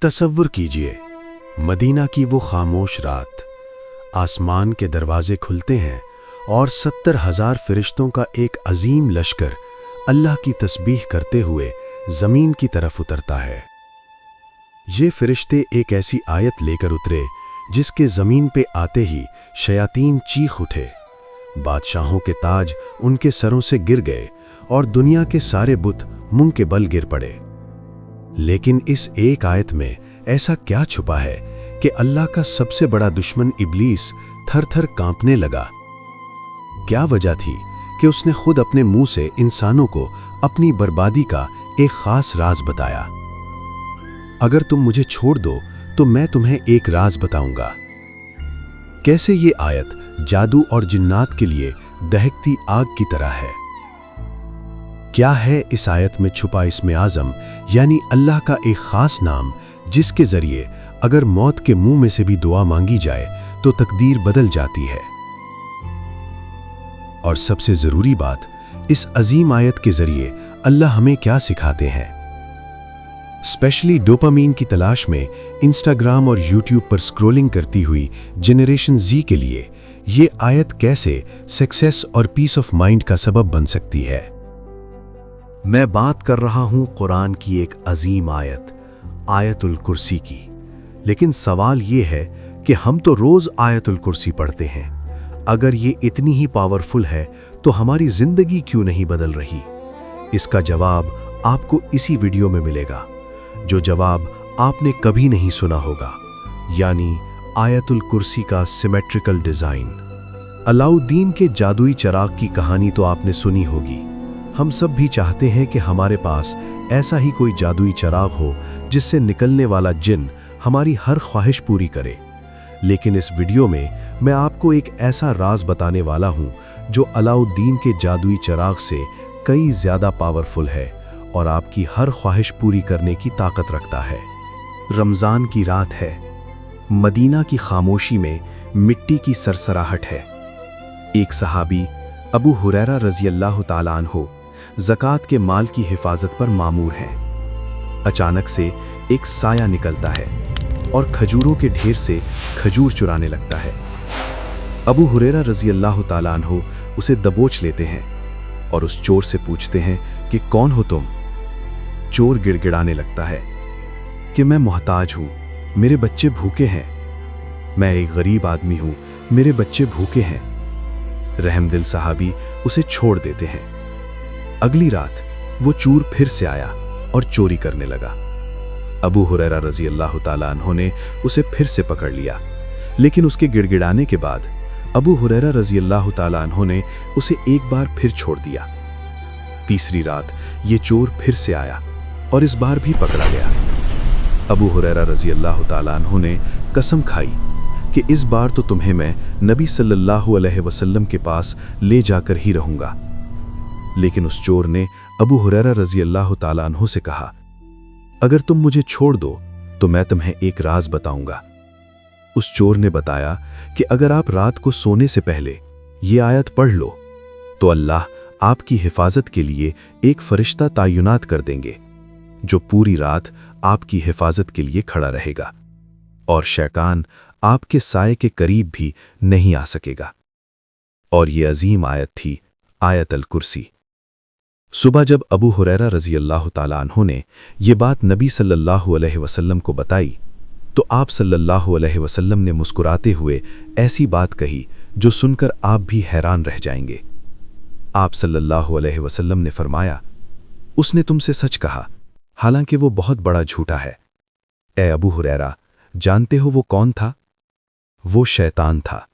तसव्वुर कीजिए, मदीना की वो खामोश रात, आसमान के दरवाजे खुलते हैं और 70,000 फरिश्तों का एक अजीम लश्कर अल्लाह की तस्बीह करते हुए ज़मीन की तरफ उतरता है। ये फरिश्ते एक ऐसी आयत लेकर उतरे जिसके ज़मीन पे आते ही शयातीन चीख उठे, बादशाहों के ताज उनके सरों से गिर गए और दुनिया के सारे बुत मुंह के बल गिर पड़े। लेकिन इस एक आयत में ऐसा क्या छुपा है कि अल्लाह का सबसे बड़ा दुश्मन इब्लीस थर-थर कांपने लगा? क्या वजह थी कि उसने खुद अपने मुंह से इंसानों को अपनी बर्बादी का एक खास राज बताया? अगर तुम मुझे छोड़ दो तो मैं तुम्हें एक राज बताऊंगा। कैसे ये आयत जादू और जिन्नात के लिए दहकती आग की तरह है। क्या है इस आयत में छुपा इस्म आज़म, यानी अल्लाह का एक खास नाम, जिसके जरिए अगर मौत के मुंह में से भी दुआ मांगी जाए तो तकदीर बदल जाती है। और सबसे जरूरी बात, इस अजीम आयत के जरिए अल्लाह हमें क्या सिखाते हैं। स्पेशली डोपामीन की तलाश में इंस्टाग्राम और यूट्यूब पर स्क्रॉलिंग करती हुई जनरेशन जी के लिए ये आयत कैसे सक्सेस और पीस ऑफ माइंड का सबब बन सकती है। मैं बात कर रहा हूं कुरान की एक अजीम आयत, आयतुल कुर्सी की। लेकिन सवाल ये है कि हम तो रोज आयतुल कुर्सी पढ़ते हैं। अगर ये इतनी ही पावरफुल है तो हमारी जिंदगी क्यों नहीं बदल रही? इसका जवाब आपको इसी वीडियो में मिलेगा, जो जवाब आपने कभी नहीं सुना होगा, यानी आयतुल कुर्सी का सिमेट्रिकल डिजाइन। अलाउद्दीन के जादुई चिराग की कहानी तो आपने सुनी होगी। हम सब भी चाहते हैं कि हमारे पास ऐसा ही कोई जादुई चिराग हो जिससे निकलने वाला जिन हमारी हर ख्वाहिश पूरी करे। लेकिन इस वीडियो में मैं आपको एक ऐसा राज बताने वाला हूं जो अलाउद्दीन के जादुई चिराग से कई ज्यादा पावरफुल है और आपकी हर ख्वाहिश पूरी करने की ताकत रखता है। रमज़ान की रात है, मदीना की खामोशी में मिट्टी की सरसराहट है। एक सहाबी अबू हुरैरा रज़ी अल्लाह ताला अन्हु ज़कात के माल की हिफाजत पर मामूर है। अचानक से एक साया निकलता है और खजूरों के ढेर से खजूर चुराने लगता है। अबू हुरैरा रज़ी अल्लाह ताला अन्हु उसे दबोच लेते हैं और उस चोर से पूछते हैं कि कौन हो तुम? चोर गिड़गिड़ाने लगता है कि मैं मोहताज हूं, मेरे बच्चे भूखे हैं। मैं एक गरीब आदमी हूं, मेरे बच्चे भूखे हैं। रहमदिल साहबी उसे छोड़ देते हैं। अगली रात वो चोर फिर से आया और चोरी करने लगा। अबू हुरैरा रज़ी अल्लाह ताला अन्हु ने उसे फिर से पकड़ लिया, लेकिन उसके गिड़गिड़ाने के बाद अबू हुरैरा रज़ी अल्लाह ताला अन्हु ने उसे एक बार फिर छोड़ दिया। तीसरी रात ये चोर फिर से आया और इस बार भी पकड़ा गया। अबू हुरैरा रज़ी अल्लाह ताला अन्हु ने कसम खाई कि इस बार तो तुम्हें मैं नबी सल्लल्लाहु अलैहि वसल्लम के पास ले जाकर ही रहूंगा। लेकिन उस चोर ने अबू हुरैरा रज़ी अल्लाह ताला अन्हु से कहा, अगर तुम मुझे छोड़ दो तो मैं तुम्हें एक राज बताऊंगा। उस चोर ने बताया कि अगर आप रात को सोने से पहले ये आयत पढ़ लो तो अल्लाह आपकी हिफाजत के लिए एक फरिश्ता तैनात कर देंगे, जो पूरी रात आपकी हिफाजत के लिए खड़ा रहेगा और शैतान आपके साए के करीब भी नहीं आ सकेगा। और ये अजीम आयत थी, आयतुल कुर्सी। सुबह जब अबू हुरैरा रज़ी अल्लाह ताला अन्हु ने ये बात नबी सल्लल्लाहु अलैहि वसल्लम को बताई तो आप सल्लल्लाहु अलैहि वसल्लम ने मुस्कुराते हुए ऐसी बात कही जो सुनकर आप भी हैरान रह जाएंगे। आप सल्लल्लाहु अलैहि वसल्लम ने फरमाया, उसने तुमसे सच कहा, हालांकि वो बहुत बड़ा झूठा है। ए अबू हुरैरा, जानते हो वो कौन था? वो शैतान था।